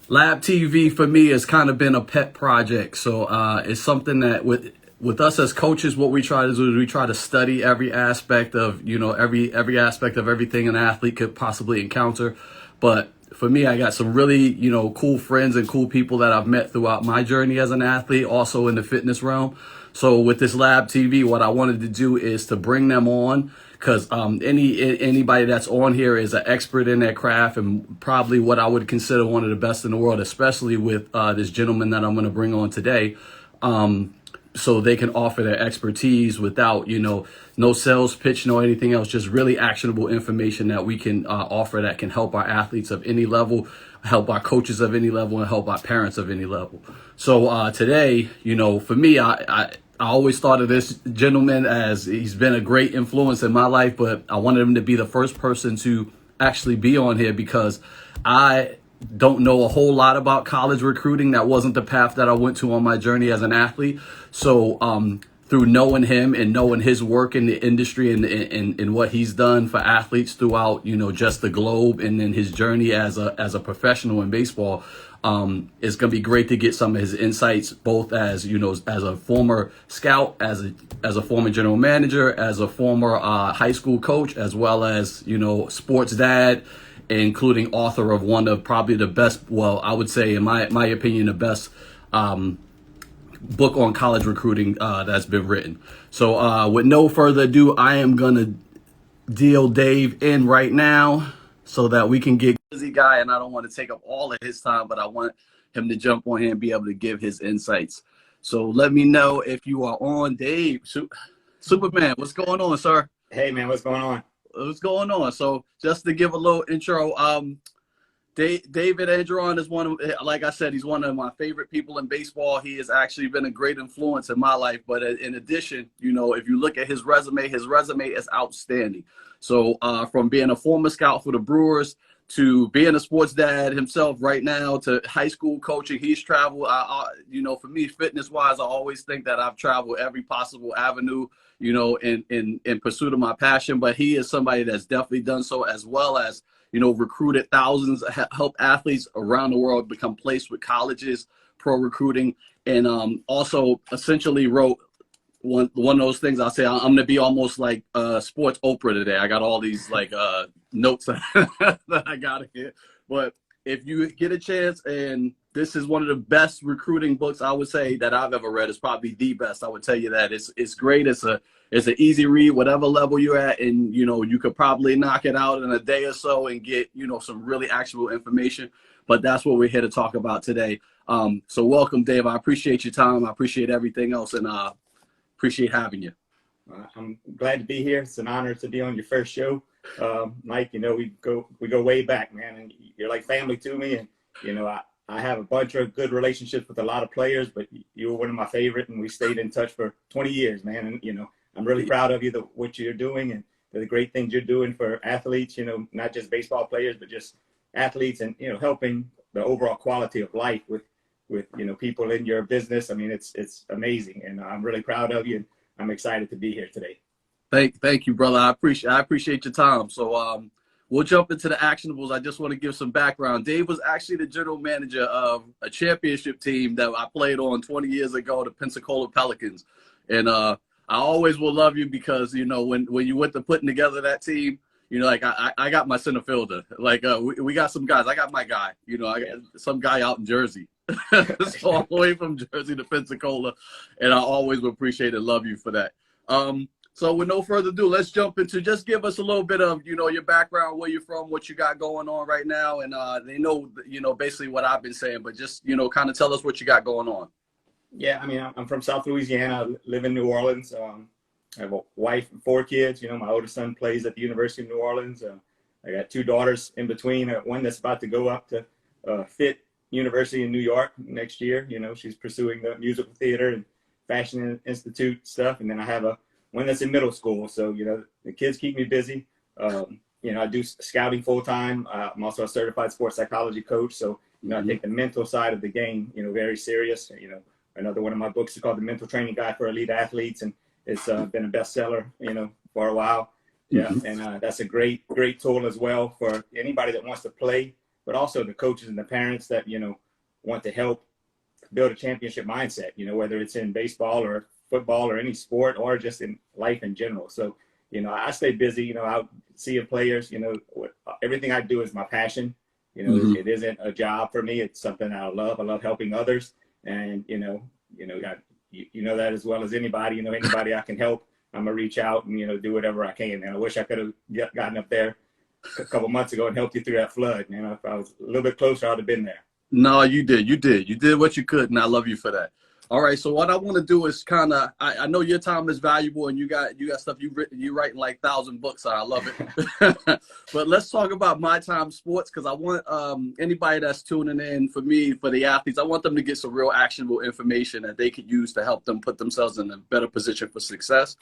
Lab TV for me has kind of been a pet project. So it's something that with us as coaches, what we try to do is we try to study every aspect of, every aspect of everything an athlete could possibly encounter. But for me, I got some really, cool friends and cool people that I've met throughout my journey as an athlete, also in the fitness realm. So with this Lab TV, what I wanted to do is to bring them on, because anybody that's on here is an expert in their craft and probably what I would consider one of the best in the world, especially with this gentleman that I'm going to bring on today. So they can offer their expertise without, no sales pitch, no anything else, just really actionable information that we can offer that can help our athletes of any level, help our coaches of any level, and help our parents of any level. So today, for me, I always thought of this gentleman as he's been a great influence in my life, but I wanted him to be the first person to actually be on here because I don't know a whole lot about college recruiting. That wasn't the path that I went to on my journey as an athlete. So through knowing him and knowing his work in the industry and what he's done for athletes throughout, just the globe, and then his journey as a professional in baseball, it's going to be great to get some of his insights, both as, as a former scout, as a former general manager, as a former high school coach, as well as, sports dad, including author of one of probably the best, well, I would say in my opinion, the best book on college recruiting that's been written. So with no further ado, I am going to deal Dave in right now so that we can get busy guy, and I don't want to take up all of his time, but I want him to jump on here and be able to give his insights. So let me know if you are on. Dave, Superman, what's going on, sir? Hey man, what's going on? What's going on? So just to give a little intro, David Andron is like I said, he's one of my favorite people in baseball. He has actually been a great influence in my life. But in addition, if you look at his resume is outstanding. So from being a former scout for the Brewers to being a sports dad himself right now to high school coaching, he's traveled. For me, fitness wise, I always think that I've traveled every possible avenue, in pursuit of my passion. But he is somebody that's definitely done so, as well as recruited thousands, helped athletes around the world become placed with colleges, pro recruiting, and also essentially wrote one of those things. I'll say I'm going to be almost like sports Oprah today. I got all these notes that I got here. But if you get a chance, and this is one of the best recruiting books I would say that I've ever read. It's probably the best. I would tell you that it's great. It's an easy read, whatever level you're at, and you could probably knock it out in a day or so and get some really actionable information. But that's what we're here to talk about today. So welcome, Dave. I appreciate your time. I appreciate everything else, and appreciate having you. I'm glad to be here. It's an honor to be on your first show, Mike. We go way back, man, and you're like family to me. And I have a bunch of good relationships with a lot of players, but you were one of my favorite, and we stayed in touch for 20 years, man. And I'm really proud of you, what you're doing, and the great things you're doing for athletes. Not just baseball players, but just athletes, and helping the overall quality of life with people in your business. I mean, it's amazing, and I'm really proud of you, and I'm excited to be here today. Thank you, brother. I appreciate your time. So we'll jump into the actionables. I just want to give some background. Dave was actually the general manager of a championship team that I played on 20 years ago, the Pensacola Pelicans, and I always will love you because when you went to putting together that team, I got my center fielder. We got some guys. I got my guy. I got some guy out in Jersey. So all the way from Jersey to Pensacola, and I always will appreciate and love you for that. So with no further ado, let's jump into, just give us a little bit of your background, where you're from, what you got going on right now, and they know basically what I've been saying, but just kind of tell us what you got going on. Yeah, I mean, I'm from South Louisiana. I live in New Orleans. I have a wife and 4 kids. My oldest son plays at the University of New Orleans. I got 2 daughters in between. One that's about to go up to Fit University in New York next year. She's pursuing the musical theater and fashion institute stuff. And then I have one that's in middle school. So, the kids keep me busy. I do scouting full time. I'm also a certified sports psychology coach. So, I take the mental side of the game, very serious. Another one of my books is called The Mental Training Guide for Elite Athletes. And it's been a bestseller, for a while. Yeah. And that's a great tool as well for anybody that wants to play but also the coaches and the parents that, want to help build a championship mindset, whether it's in baseball or football or any sport or just in life in general. So, I stay busy, out seeing players, everything I do is my passion. It isn't a job for me. It's something I love. I love helping others. And, you know that as well as anybody, anybody I can help, I'm going to reach out and, do whatever I can. And I wish I could have gotten up there a couple months ago and helped you through that flood. If I was a little bit closer, I'd have been there. No, you did. You did what you could, and I love you for that. All right, so what I want to do is kind of, I know your time is valuable, and you got stuff you writing like 1,000 books. So I love it. But let's talk about MyTime Sports, because I want anybody that's tuning in, for the athletes, I want them to get some real actionable information that they could use to help them put themselves in a better position for success.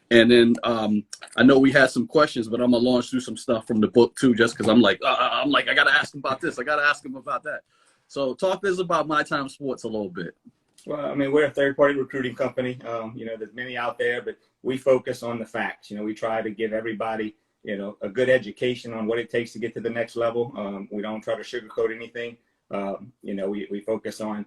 And then I know we had some questions, but I'm gonna launch through some stuff from the book too, just because I'm like I gotta ask them about this, I gotta ask them about that. So talk to us about MyTime Sports a little bit. Well, we're a third-party recruiting company. There's many out there, but we focus on the facts. We try to give everybody, a good education on what it takes to get to the next level. We don't try to sugarcoat anything. We focus on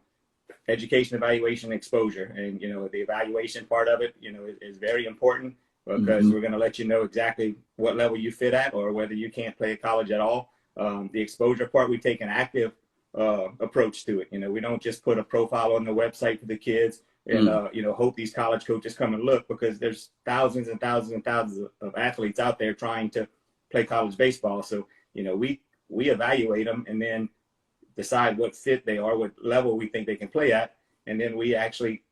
education, evaluation, exposure. And, the evaluation part of it, is very important because we're going to let you know exactly what level you fit at or whether you can't play at college at all. The exposure part, we take an active approach to it. We don't just put a profile on the website for the kids and, hope these college coaches come and look, because there's thousands and thousands and thousands of athletes out there trying to play college baseball. So, we evaluate them and then decide what fit they are, what level we think they can play at. And then we actually,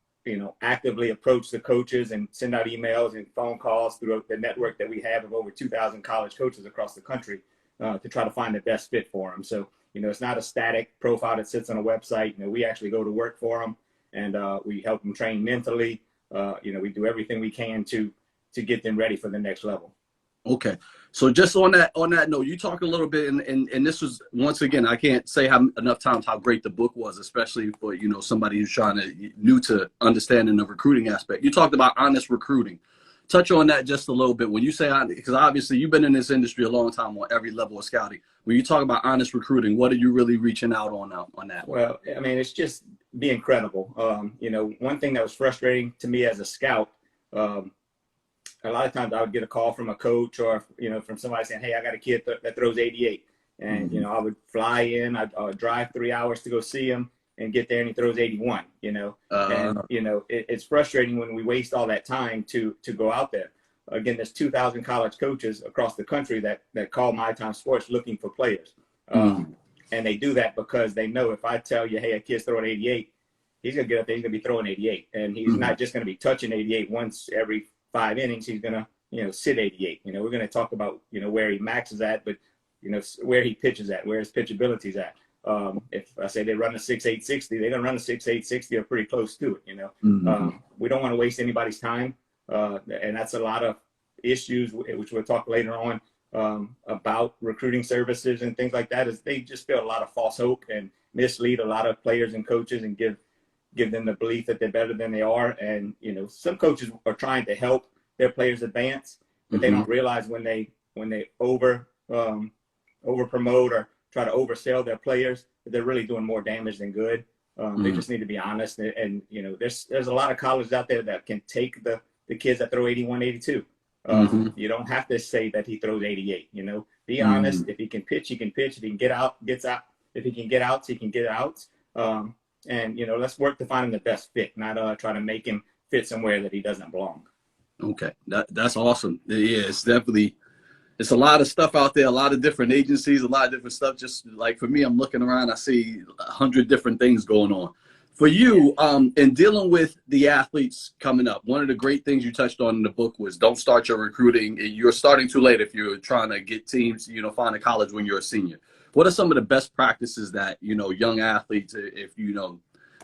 actively approach the coaches and send out emails and phone calls through the network that we have of over 2,000 college coaches across the country to try to find the best fit for them. So, it's not a static profile that sits on a website. We actually go to work for them, and we help them train mentally. We do everything we can to get them ready for the next level. Okay. So just on that note, you talk a little bit, and this was, once again, I can't say enough times how great the book was, especially for, somebody who's new to understanding the recruiting aspect. You talked about honest recruiting. Touch on that just a little bit. When you say, because obviously you've been in this industry a long time on every level of scouting. When you talk about honest recruiting, what are you really reaching out on that? Well, it's just being credible. One thing that was frustrating to me as a scout, a lot of times I would get a call from a coach or, from somebody saying, hey, I got a kid that throws 88. And, I would fly in, I'd drive 3 hours to go see him and get there and he throws 81, it's frustrating when we waste all that time to go out there. Again, there's 2,000 college coaches across the country that call MyTime Sports looking for players. And they do that because they know if I tell you, hey, a kid's throwing 88, he's going to get up there, he's going to be throwing 88. And he's not just going to be touching 88 once every 5 innings. He's going to, sit 88. We're going to talk about, where he maxes at, but, where he pitches at, where his pitchability is at. If I say they run a 6.8 60, they're going to run a 6.8 60 or pretty close to it, We don't want to waste anybody's time. And that's a lot of issues, which we'll talk later on, about recruiting services and things like that, is they just feel a lot of false hope and mislead a lot of players and coaches and give them the belief that they're better than they are. And, some coaches are trying to help their players advance, but they don't realize when they over promote or try to oversell their players, that they're really doing more damage than good. They just need to be honest. And there's a lot of colleges out there that can take the kids that throw 81, 82. You don't have to say that he throws 88, be honest. If he can pitch, he can pitch. If he can get out, gets out. If he can get outs, he can get outs. And, let's work to find him the best fit, not try to make him fit somewhere that he doesn't belong. Okay. That's awesome. Yeah, it's a lot of stuff out there, a lot of different agencies, a lot of different stuff. Just like for me, I'm looking around, I see 100 different things going on. For you, in dealing with the athletes coming up, one of the great things you touched on in the book was don't start your recruiting. You're starting too late if you're trying to get teams, find a college when you're a senior. What are some of the best practices that, young athletes, if,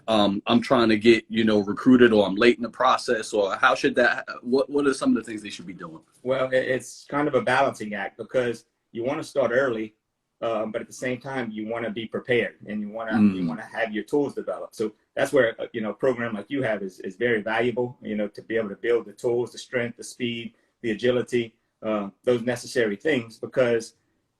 I'm trying to get, recruited, or I'm late in the process, or how should what are some of the things they should be doing? Well, it's kind of a balancing act, because you want to start early, but at the same time, you want to be prepared and you want to have your tools developed. So that's where, a program like you have is very valuable, to be able to build the tools, the strength, the speed, the agility, those necessary things, because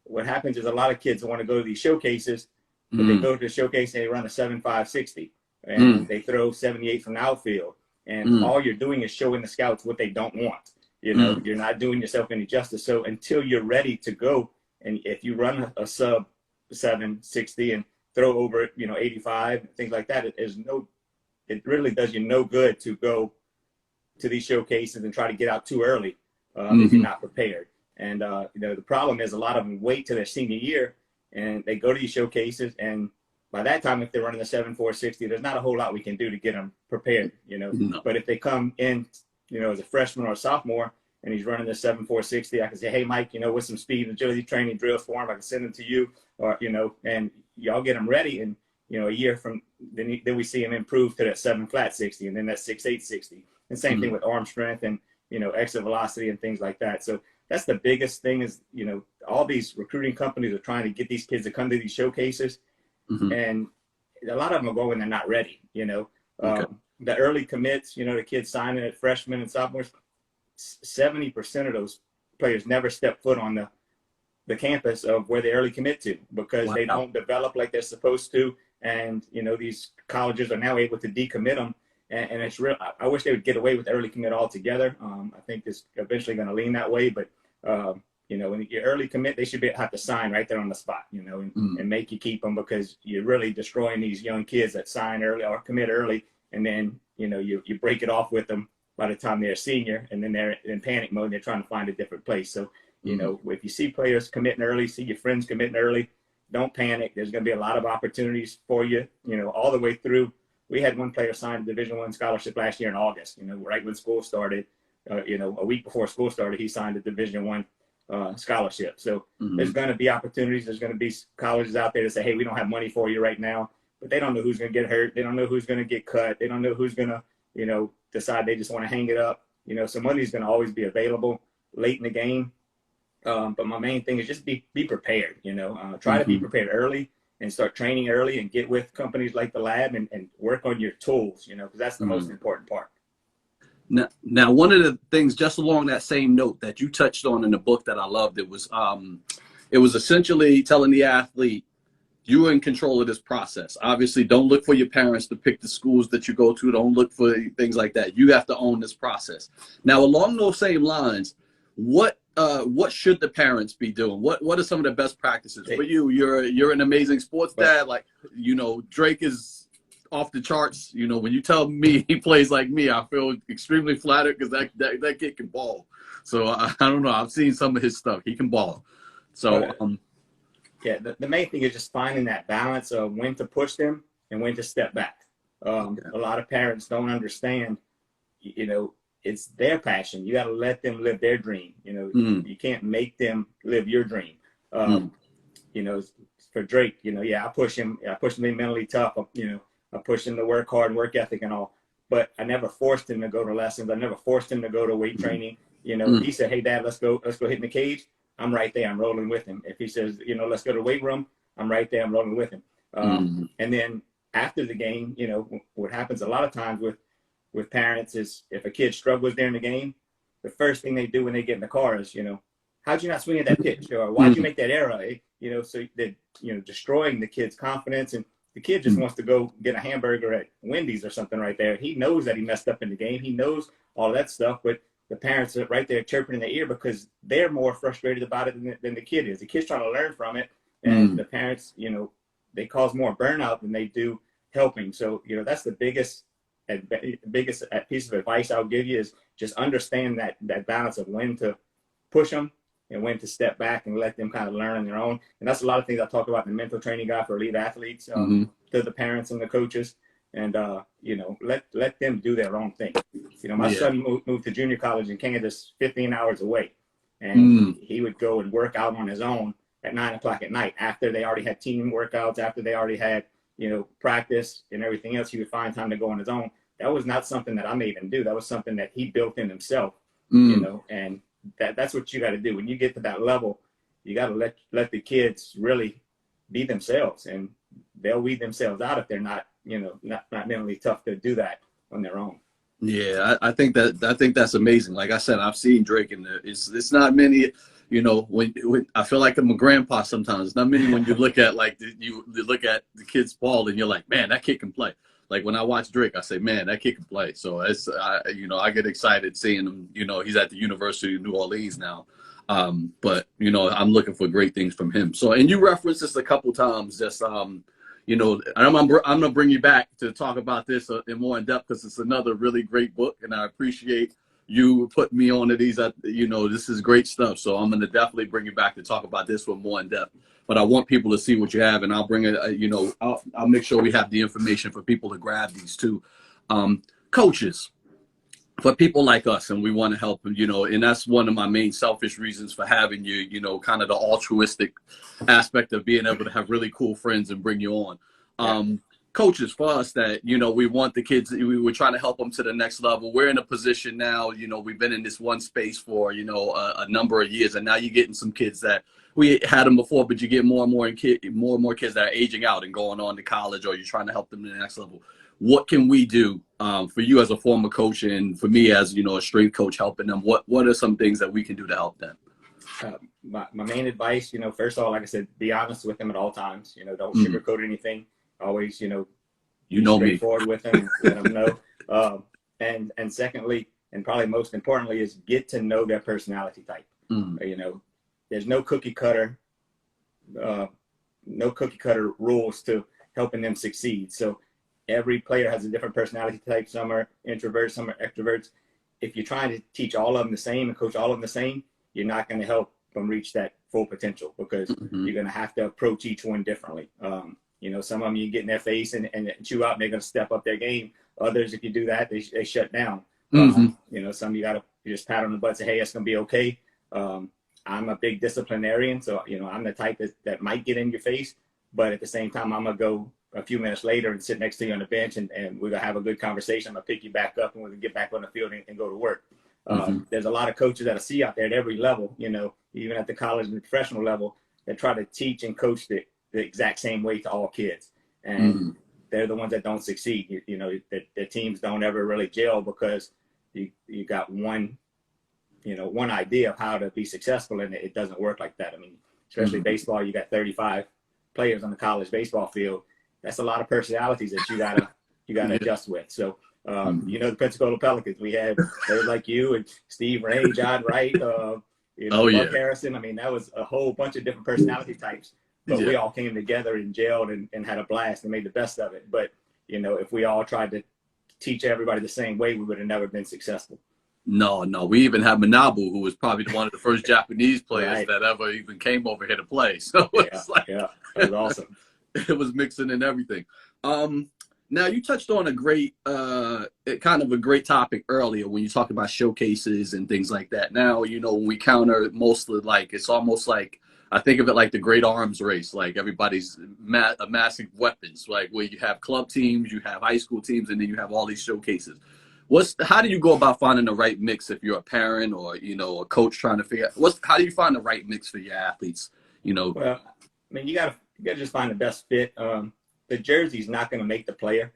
what happens is a lot of kids want to go to these showcases, but they go to the showcase and they run a 7.560 and they throw 78 from the outfield. And all you're doing is showing the scouts what they don't want. You know, you're not doing yourself any justice. So until you're ready to go, and if you run a sub 760 and throw over, 85, things like that, it really does you no good to go to these showcases and try to get out too early if you're not prepared. And, the problem is a lot of them wait till their senior year and they go to these showcases. And by that time, if they're running the 7.460, there's not a whole lot we can do to get them prepared, No. But if they come in, as a freshman or a sophomore and he's running the 7.460, I can say, hey, Mike, with some speed and agility training drills for him, I can send them to you or, and y'all get them ready. And, a year from then we see him improve to that 7.60 and then that 6.860. And same thing with arm strength and, exit velocity and things like that. So that's the biggest thing is, all these recruiting companies are trying to get these kids to come to these showcases. And a lot of them are going when they're not ready, Okay. The early commits, the kids signing at freshmen and sophomores, 70% of those players never step foot on the campus of where they early commit to because they don't develop like they're supposed to. And, these colleges are now able to decommit them. And it's real. I wish they would get away with early commit altogether. I think it's eventually going to lean that way. But, when you early commit, they should have to sign right there on the spot, and make you keep them because you're really destroying these young kids that sign early or commit early. And then, you break it off with them by the time they're a senior and then they're in panic mode and they're trying to find a different place. So, if you see players committing early, see your friends committing early, don't panic. There's going to be a lot of opportunities for you, all the way through. We had one player sign a Division I scholarship last year in August, right when school started, a week before school started, he signed a Division I scholarship. So there's going to be opportunities. There's going to be colleges out there that say, hey, we don't have money for you right now, but they don't know who's going to get hurt. They don't know who's going to get cut. They don't know who's going to, decide they just want to hang it up. So money's going to always be available late in the game. But my main thing is just be prepared, try to be prepared early and start training early and get with companies like the lab and work on your tools, because that's the most important part. Now, one of the things just along that same note that you touched on in the book that I loved, it was essentially telling the athlete, you're in control of this process. Obviously, don't look for your parents to pick the schools that you go to. Don't look for things like that. You have to own this process. Now, along those same lines, what should the parents be doing? What are some of the best practices for you? You're an amazing sports dad. Like, Drake is off the charts. When you tell me he plays like me, I feel extremely flattered because that kid can ball. So I don't know. I've seen some of his stuff. He can ball. So the main thing is just finding that balance of when to push them and when to step back. A lot of parents don't understand. It's their passion. You got to let them live their dream. You can't make them live your dream. For Drake, I push him to be mentally tough. I push him to work hard, work ethic and all, but I never forced him to go to lessons. I never forced him to go to weight training. He said, hey Dad, let's go hit in the cage. I'm right there. I'm rolling with him. If he says, let's go to the weight room, I'm right there. I'm rolling with him. And then after the game, what happens a lot of times with parents is if a kid struggles during the game, the first thing they do when they get in the car is, how'd you not swing at that pitch? Or why'd you make that error? So they're, destroying the kid's confidence. And the kid just wants to go get a hamburger at Wendy's or something right there. He knows that he messed up in the game. He knows all that stuff, but the parents are right there chirping in their ear because they're more frustrated about it than the kid is. The kid's trying to learn from it. And the parents, they cause more burnout than they do helping. So, that's the biggest piece of advice I'll give you is just understand that balance of when to push them and when to step back and let them kind of learn on their own. And that's a lot of things I talk about in the mental training guide for elite athletes, to the parents and the coaches. And, let them do their own thing. My son moved to junior college in Kansas 15 hours away. And he would go and work out on his own at 9:00 at night after they already had team workouts, after they already had, practice and everything else. He would find time to go on his own. That was not something that I made him do. That was something that he built in himself, and that's what you got to do. When you get to that level, you got to let the kids really be themselves, and they'll weed themselves out if they're not mentally tough to do that on their own. Yeah, I think that's amazing. Like I said, I've seen Drake, and it's not many. you know, when I feel like I'm a grandpa sometimes. Not many when you look at like you look at the kids ball and you're like, man, that kid can play. Like when I watch Drake, I say, man, that kid can play. So I get excited seeing him. You know, he's at the University of New Orleans now. But you know, I'm looking for great things from him. So, and you referenced this a couple times, just you know, I'm gonna bring you back to talk about this in more in depth because it's another really great book, and I appreciate you putting me on to these. You know, this is great stuff. So I'm gonna definitely bring you back to talk about this one more in depth. But I want people to see what you have, and I'll bring it. You know, I'll make sure we have the information for people to grab these too. Coaches, for people like us, and we want to help them, you know, and that's one of my main selfish reasons for having you, you know, kind of the altruistic aspect of being able to have really cool friends and bring you on. Coaches, for us that, you know, we want the kids, we're trying to help them to the next level. We're in a position now, you know, we've been in this one space for, you know, a number of years, and now you're getting some kids that we had them before, but you get more and more kids that are aging out and going on to college, or you're trying to help them to the next level. What can we do for you as a former coach, and for me as, you know, a strength coach helping them? What are some things that we can do to help them? My main advice, you know, first of all, like I said, be honest with them at all times. You know, don't sugarcoat anything. Always, you know, be straightforward with them, let them know. And secondly, and probably most importantly, is get to know their personality type. You know, there's no cookie cutter rules to helping them succeed. So every player has a different personality type. Some are introverts, some are extroverts. If you're trying to teach all of them the same and coach all of them the same, you're not going to help them reach that full potential, because you're going to have to approach each one differently. You know, some of them you get in their face and chew out, and they're going to step up their game. Others, if you do that, they shut down. You know, some you just pat on the butt and say, hey, it's going to be okay. I'm a big disciplinarian, so, you know, I'm the type that might get in your face, but at the same time, I'm going to go a few minutes later and sit next to you on the bench, and we're going to have a good conversation. I'm going to pick you back up, and we're going to get back on the field and go to work. There's a lot of coaches that I see out there at every level, you know, even at the college and professional level, that try to teach and coach the exact same way to all kids. And they're the ones that don't succeed. You know, their teams don't ever really gel, because you got one idea of how to be successful, and it doesn't work like that. I mean, especially baseball, you got 35 players on the college baseball field. That's a lot of personalities that you gotta adjust with. So, you know, the Pensacola Pelicans, we had players like you and Steve Ray, John Wright, you know, Buck Harrison. I mean, that was a whole bunch of different personality types, but we all came together and gelled and had a blast and made the best of it. But, you know, if we all tried to teach everybody the same way, we would have never been successful. No. We even had Manabu, who was probably one of the first Japanese players that ever even came over here to play. So it's that was awesome. It was mixing and everything. Now you touched on a great, kind of a great topic earlier when you talked about showcases and things like that. Now, you know, when we counter mostly, like, it's almost like, I think of it like the great arms race. Like everybody's amassing weapons, like where you have club teams, you have high school teams, and then you have all these showcases. How do you go about finding the right mix if you're a parent or, you know, a coach trying to figure out how do you find the right mix for your athletes? You know, well, I mean, you gotta just find the best fit. The jersey's not going to make the player.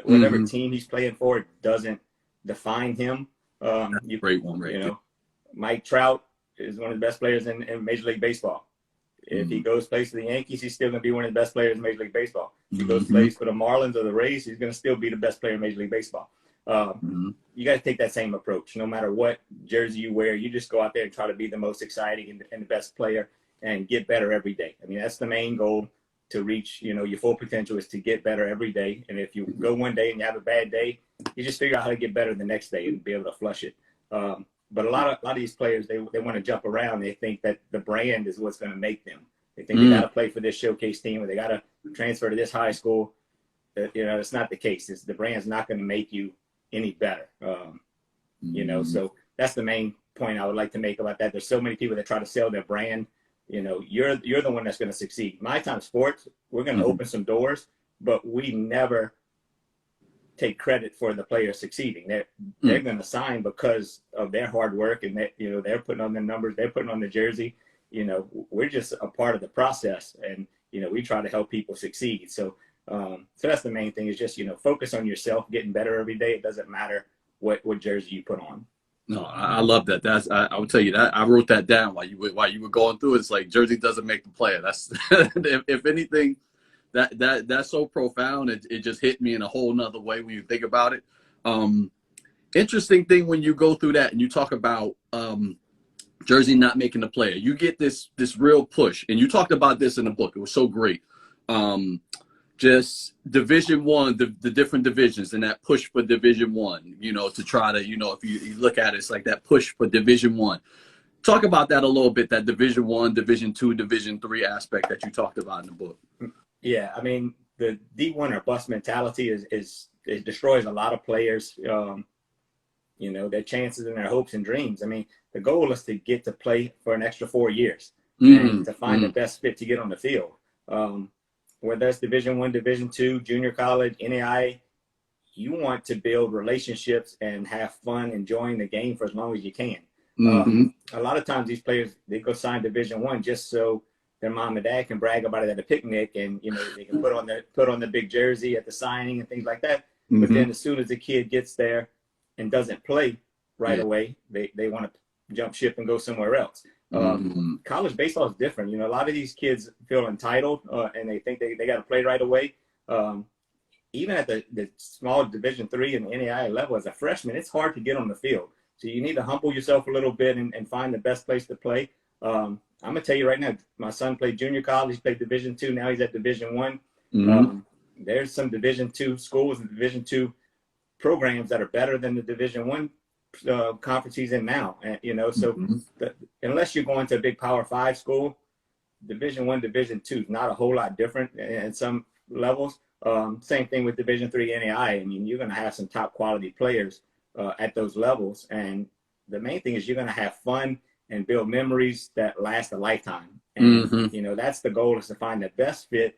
Whatever team he's playing for doesn't define him. Great one, right? You know, Mike Trout is one of the best players in Major League Baseball. If he plays for the Yankees, he's still going to be one of the best players in Major League Baseball. If he plays for the Marlins or the Rays, he's going to still be the best player in Major League Baseball. You got to take that same approach. No matter what jersey you wear, you just go out there and try to be the most exciting and the best player and get better every day. I mean, that's the main goal. To reach, you know, your full potential is to get better every day. And if you go one day and you have a bad day, you just figure out how to get better the next day and be able to flush it. But a lot of these players, they want to jump around. They think that the brand is what's going to make them. They think they got to play for this showcase team, or they got to transfer to this high school. You know, it's not the case. The brand's not going to make you any better. You know, so that's the main point I would like to make about that. There's so many people that try to sell their brand. You know, you're the one that's going to succeed. MyTime Sports, we're going to open some doors, but we never take credit for the players succeeding. They're going to sign because of their hard work, and that, you know, they're putting on the numbers, they're putting on the jersey. You know, we're just a part of the process, and, you know, we try to help people succeed. So that's the main thing, is just, you know, focus on yourself, getting better every day. It doesn't matter what jersey you put on. No, I love that. I would tell you that I wrote that down while you were going through it. It's like jersey doesn't make the player. That's if anything, that's so profound. It just hit me in a whole nother way when you think about it. Um, Interesting thing when you go through that and you talk about jersey not making the player, you get this real push, and you talked about this in the book. It was so great. Um, just Division One, the different divisions, and that push for Division One. To try to, if you look at it, it's like that push for Division One. Talk about that a little bit. That Division One, Division Two, Division Three aspect that you talked about in the book. Yeah, I mean, the D1 or bust mentality it destroys a lot of players. Their chances and their hopes and dreams. I mean, the goal is to get to play for an extra 4 years and to find the best fit to get on the field. Whether that's Division I, Division II, junior college, NAIA, you want to build relationships and have fun enjoying the game for as long as you can. A lot of times these players, they go sign Division I just so their mom and dad can brag about it at a picnic, and they can put on the big jersey at the signing and things like that. But then as soon as the kid gets there and doesn't play right away, they want to jump ship and go somewhere else. College baseball is different. A lot of these kids feel entitled and they think they got to play right away. Even at the small Division III and the NAIA level, as a freshman, it's hard to get on the field. So you need to humble yourself a little bit and find the best place to play. I'm going to tell you right now, my son played junior college, he played Division II, now he's at Division I. There's some Division II schools and Division II programs that are better than the Division I conference he's in now. And, unless you're going to a big Power 5 school, Division I, Division II is not a whole lot different in some levels. Same thing with Division III NAIA. I mean, you're going to have some top quality players at those levels. And the main thing is you're going to have fun and build memories that last a lifetime. And, that's the goal, is to find the best fit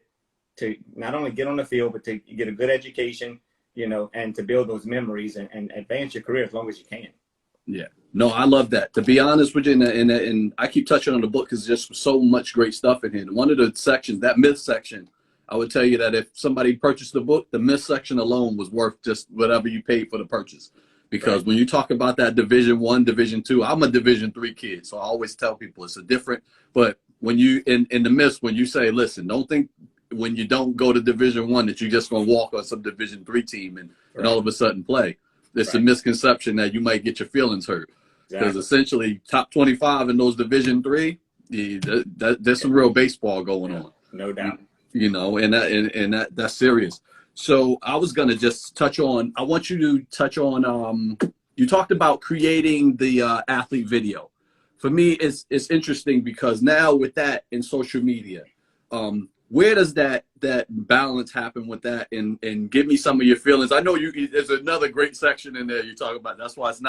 to not only get on the field, but to get a good education, and to build those memories and advance your career as long as you can. Yeah. No, I love that. To be honest with you, and I keep touching on the book because there's just so much great stuff in here. One of the sections, that myth section, I would tell you that if somebody purchased the book, the myth section alone was worth just whatever you paid for the purchase. Because when you talk about that Division I, Division II, I'm a Division III kid, so I always tell people it's a different. But when you in the myths, when you say, listen, don't think when you don't go to Division I that you're just going to walk on some Division III team and all of a sudden play. It's a misconception that you might get your feelings hurt. Because essentially, top 25 in those Division III, there's some real baseball going on. No doubt. And that's serious. So I was going to just touch on, I want you to touch on, you talked about creating the athlete video. For me, it's interesting because now with that in social media, where does that balance happen with that? And give me some of your feelings. I know there's another great section in there you talk about. That's why it's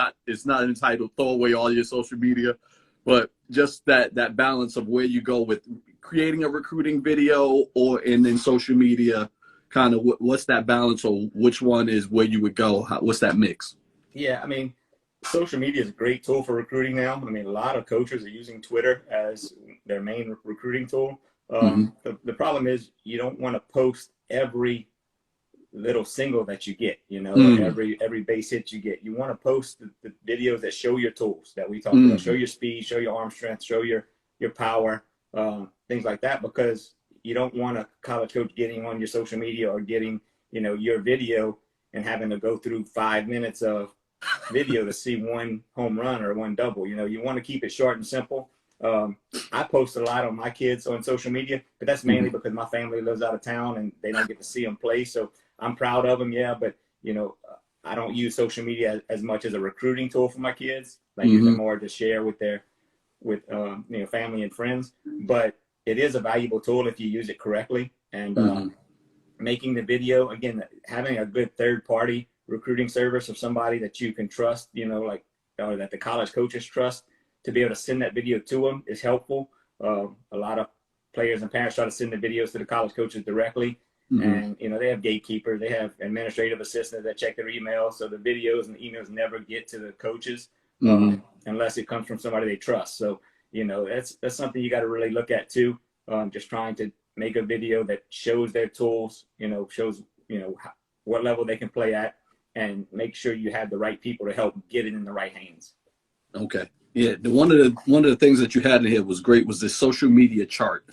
not entitled "Throw Away All Your Social Media," but just that balance of where you go with creating a recruiting video and in social media. Kind of what's that balance, or which one is where you would go? What's that mix? Yeah, I mean, social media is a great tool for recruiting now. I mean, a lot of coaches are using Twitter as their main recruiting tool. The problem is you don't want to post every little single that you get, every base hit you get. You want to post the videos that show your tools that we talked about, show your speed, show your arm strength, show your power, things like that, because you don't want a college coach getting on your social media or getting, your video and having to go through 5 minutes of video to see one home run or one double. You want to keep it short and simple. I post a lot on my kids on social media, but that's mainly because my family lives out of town and they don't get to see them play. So I'm proud of them, but I don't use social media as much as a recruiting tool for my kids. I use it more to share with family and friends. But it is a valuable tool if you use it correctly. And making the video, again, having a good third-party recruiting service of somebody that you can trust, or that the college coaches trust, to be able to send that video to them is helpful. A lot of players and parents try to send the videos to the college coaches directly. And, they have gatekeepers. They have administrative assistants that check their emails. So the videos and the emails never get to the coaches unless it comes from somebody they trust. So, that's something you got to really look at too. Just trying to make a video that shows their tools, shows, what level they can play at, and make sure you have the right people to help get it in the right hands. Okay. Yeah. One of the things that you had in here was great was this social media chart.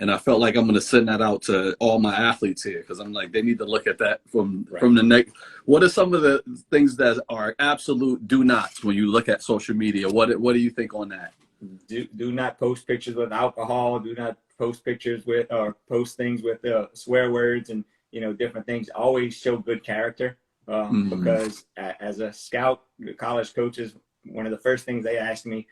And I felt like I'm going to send that out to all my athletes here because I'm like, they need to look at that Right. from the neck. What are some of the things that are absolute do nots when you look at social media? What do you think on that? Do not post pictures with alcohol. Do not post pictures with or post things with swear words and different things. Always show good character, Mm, because as a scout, the college coaches, one of the first things they ask me,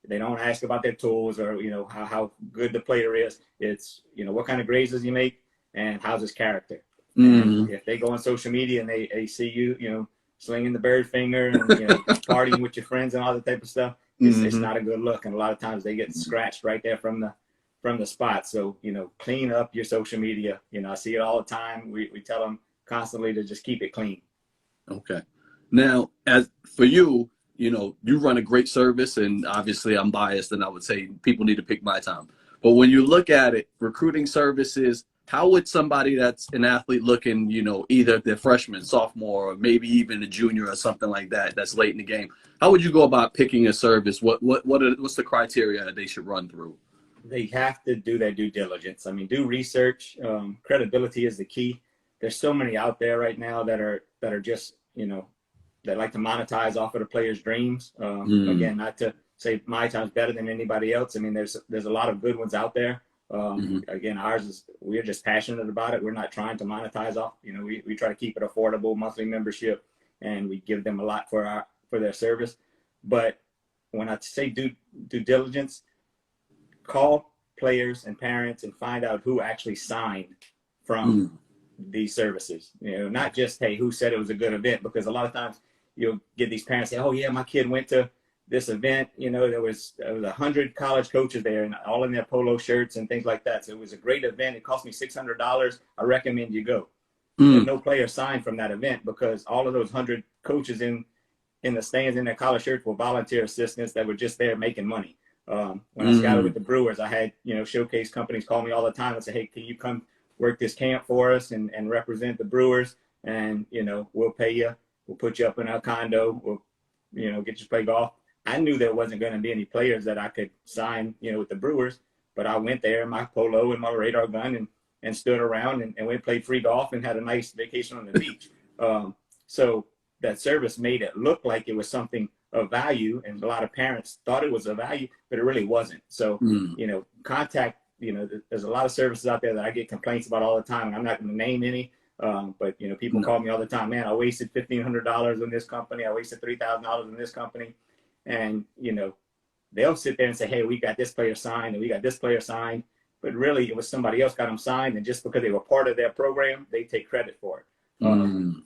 they don't ask about their tools or how good the player is. It's what kind of grades does he make and how's his character. And mm, if they go on social media and they see you slinging the bird finger and partying with your friends and all that type of stuff, it's mm, not a good look. And a lot of times they get scratched right there from the spot. So clean up your social media. I see it all the time. We tell them constantly to just keep it clean. okay. Now, as for you, you run a great service, and obviously I'm biased, and I would say people need to pick my time. But when you look at it, recruiting services, how would somebody that's an athlete looking, either they're freshman, sophomore, or maybe even a junior or something like that, that's late in the game, how would you go about picking a service? What's the criteria that they should run through? They have to do their due diligence. I mean, do research. Credibility is the key. There's so many out there right now that are just that like to monetize off of the players' dreams. Mm, Again, not to say MyTime's better than anybody else. I mean, there's a lot of good ones out there. mm, Again, ours is we're just passionate about it. We're not trying to monetize off. We try to keep it affordable, monthly membership, and we give them a lot for their service. But when I say due diligence, call players and parents and find out who actually signed from mm, these services. Not just, hey, who said it was a good event, because a lot of times you'll get these parents say, oh yeah, my kid went to this event. There was 100 college coaches there and all in their polo shirts and things like that. So it was a great event. It cost me $600. I recommend you go. And mm, no player signed from that event because all of those 100 coaches in the stands in their college shirts were volunteer assistants that were just there making money. When I scouted with mm, the Brewers, I had showcase companies call me all the time and say, "Hey, can you come work this camp for us and represent the Brewers? And we'll pay you. We'll put you up in a condo. We'll get you to play golf." I knew there wasn't going to be any players that I could sign with the Brewers, but I went there in my polo and my radar gun and stood around and went played free golf and had a nice vacation on the beach. So that service made it look like it was something of value, and a lot of parents thought it was of value, but it really wasn't. So mm. contact. There's a lot of services out there that I get complaints about all the time, and I'm not going to name any. But people No. call me all the time. Man, I wasted $1,500 in this company. I wasted $3,000 in this company, and they'll sit there and say, "Hey, we got this player signed, and we got this player signed," but really it was somebody else got them signed, and just because they were part of their program, they take credit for it. Mm.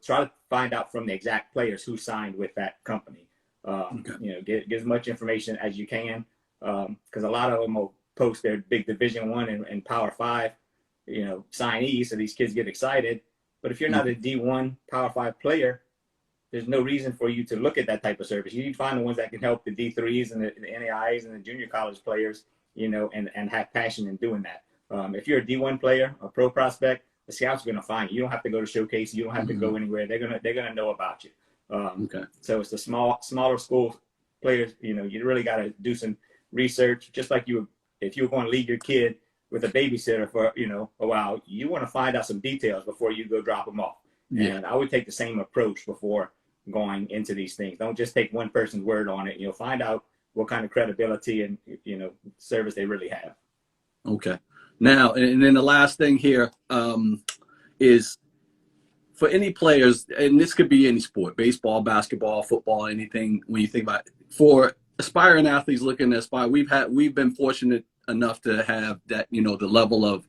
Try to find out from the exact players who signed with that company. Okay. Get as much information as you can, because a lot of them will post their big Division I and Power Five, signees, so these kids get excited. But if you're not a Mm. D1 Power Five player, there's no reason for you to look at that type of service. You need to find the ones that can help the D3s and the NAIs and the junior college players, and have passion in doing that. If you're a D1 player, a pro prospect, the scouts are going to find you. You don't have to go to showcase. You don't have to Mm. go anywhere. They're gonna know about you. Okay. So it's the smaller school players. You really got to do some research. Just like if you were going to leave your kid with a babysitter for a while, you want to find out some details before you go drop them off. Yeah. And I would take the same approach before going into these things. Don't just take one person's word on it. Find out what kind of credibility and service they really have. Okay. Now, and then the last thing here is for any players, and this could be any sport, baseball, basketball, football, anything. When you think about it, for aspiring athletes looking to aspire, we've been fortunate enough to have that the level of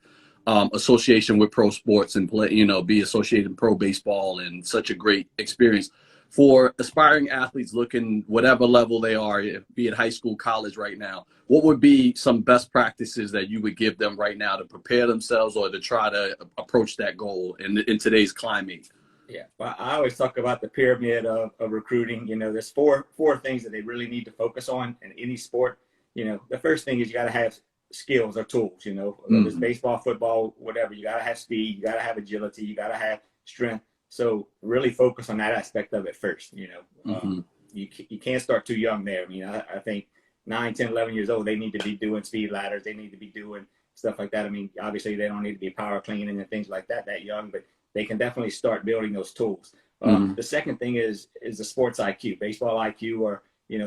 association with pro sports and play be associated in pro baseball and such a great experience for aspiring athletes looking whatever level they are, be it high school, college right now. What would be some best practices that you would give them right now to prepare themselves or to try to approach that goal in today's climate? Yeah, well, I always talk about the pyramid of recruiting. There's four things that they really need to focus on in any sport. The first thing is you got to have skills or tools. Whether it's Mm-hmm. baseball, football, whatever. You got to have speed. You got to have agility. You got to have strength. So really focus on that aspect of it first. Mm-hmm. you can't start too young there. I mean, I think 9, 10, 11 years old, they need to be doing speed ladders. They need to be doing stuff like that. I mean, obviously they don't need to be power cleaning and things like that young, but they can definitely start building those tools. The second thing is the sports IQ, baseball IQ, or,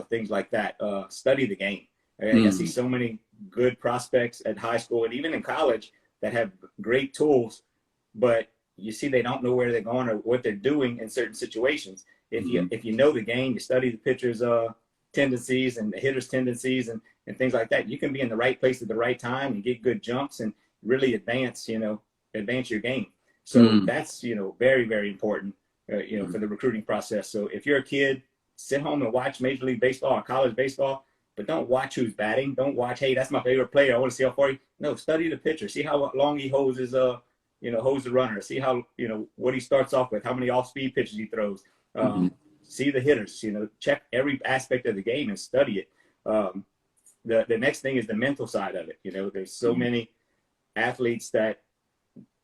things like that. Study the game. I see so many good prospects at high school and even in college that have great tools, but you see they don't know where they're going or what they're doing in certain situations. If you know the game, you study the pitcher's tendencies and the hitter's tendencies and things like that, you can be in the right place at the right time and get good jumps and really advance your game. So that's, very, very important, for the recruiting process. So if you're a kid, sit home and watch Major League Baseball or college baseball, but don't watch who's batting. Don't watch, hey, that's my favorite player, I want to see how far he. No, study the pitcher. See how long he holds his, holds the runner. See how, what he starts off with, how many off-speed pitches he throws. See the hitters, check every aspect of the game and study it. The next thing is the mental side of it. There's so many athletes that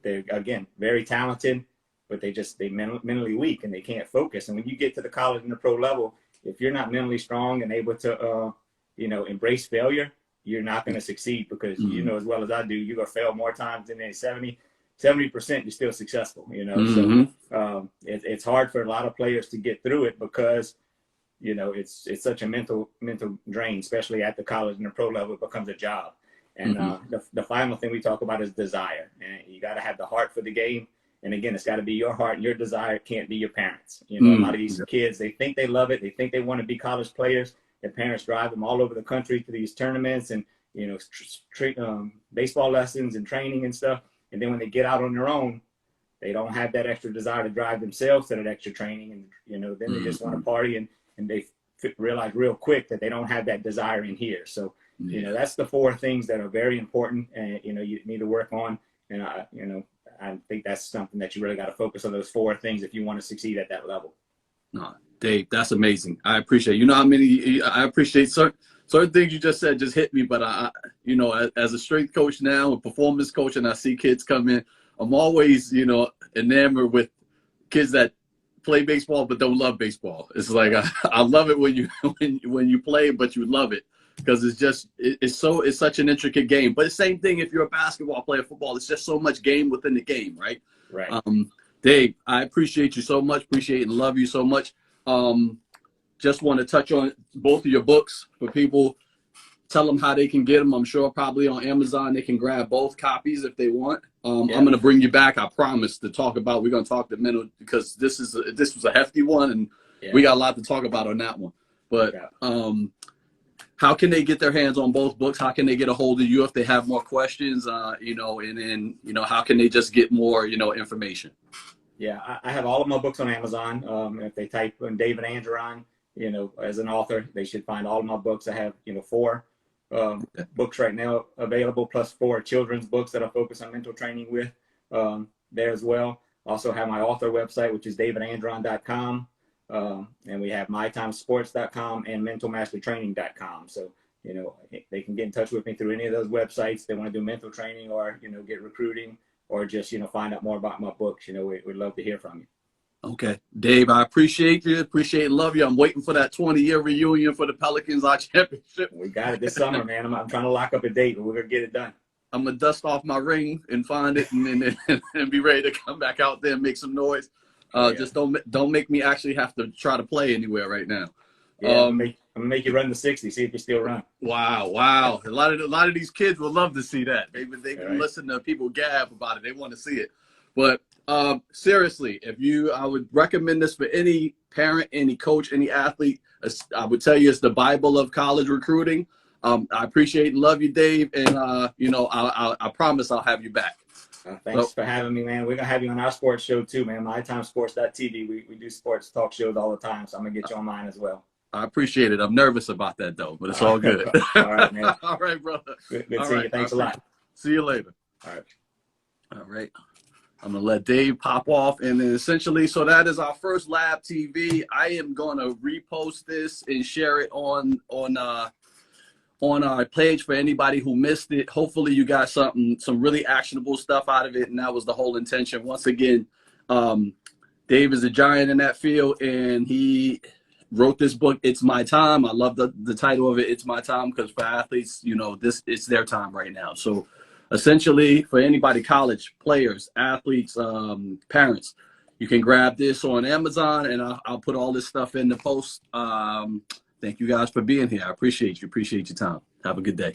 they're, again, very talented, but they mentally weak and they can't focus. And when you get to the college and the pro level, if you're not mentally strong and able to, embrace failure, you're not going to succeed, because you know as well as I do, you're going to fail more times than 70%, you're still successful, So it's hard for a lot of players to get through it because, it's such a mental drain, especially at the college and the pro level. It becomes a job. And the final thing we talk about is desire. And you got to have the heart for the game. And again, it's got to be your heart and your desire. It can't be your parents. A lot of these kids, they think they love it. They think they want to be college players. Their parents drive them all over the country to these tournaments and, baseball lessons and training and stuff. And then when they get out on their own, they don't have that extra desire to drive themselves to that extra training. And, then they just want to party and they realize real quick that they don't have that desire in here. So, that's the 4 things that are very important and, you need to work on. And, I think that's something that you really got to focus on, those 4 things, if you want to succeed at that level. No, Dave, that's amazing. I appreciate, how many, I appreciate certain things you just said just hit me, but as a strength coach now, a performance coach, and I see kids come in, I'm always, enamored with kids that play baseball but don't love baseball. It's like I love it when you play, but you love it because it's such an intricate game. But the same thing if you're a basketball player, football, it's just so much game within the game, right? Right. Dave, I appreciate you so much. Appreciate and love you so much. Just want to touch on both of your books for people. Tell them how they can get them. I'm sure probably on Amazon they can grab both copies if they want. I'm going to bring you back, I promise, to talk about. We're going to talk the mental, because this was a hefty one, and we got a lot to talk about on that one. But how can they get their hands on both books? How can they get a hold of you if they have more questions? And then how can they just get more information? Yeah, I have all of my books on Amazon. If they type in David Andron, as an author, they should find all of my books. I have 4 books right now available, plus 4 children's books that I focus on mental training with there as well. Also have my author website, which is davidandron.com. And we have mytimesports.com and mentalmastertraining.com. So, they can get in touch with me through any of those websites. They want to do mental training or, get recruiting or just, find out more about my books. We'd love to hear from you. Okay. Dave, I appreciate you. Appreciate and love you. I'm waiting for that 20-year reunion for the Pelicans championship. We got it this summer, man. I'm trying to lock up a date, but we're going to get it done. I'm going to dust off my ring and find it and be ready to come back out there and make some noise. Just don't make me actually have to try to play anywhere right now. Yeah, I'm gonna make you run the 60, see if you still run. Wow. A lot of these kids would love to see that. They can listen to people gab about it. They want to see it. But seriously, I would recommend this for any parent, any coach, any athlete. I would tell you it's the Bible of college recruiting. I appreciate and love you, Dave, and I promise I'll have you back. Thanks for having me, man. We're going to have you on our sports show too, man. MyTimeSports.tv. We do sports talk shows all the time, so I'm going to get you on mine as well. I appreciate it. I'm nervous about that, though, but it's all good. All right, man. All right, brother. Good seeing you. Thanks a lot. See you later. All right. I'm going to let Dave pop off. And then essentially, so that is our first Lab TV. I am going to repost this and share it on our page for anybody who missed it. Hopefully you got some really actionable stuff out of it, and that was the whole intention. Once again, Dave is a giant in that field, and he wrote this book, It's My Time. I love the title of it, It's My Time, because for athletes, it's their time right now. So essentially, for anybody, college players, athletes, parents, you can grab this on Amazon, and I'll put all this stuff in the post. Thank you guys for being here. I appreciate you. Appreciate your time. Have a good day.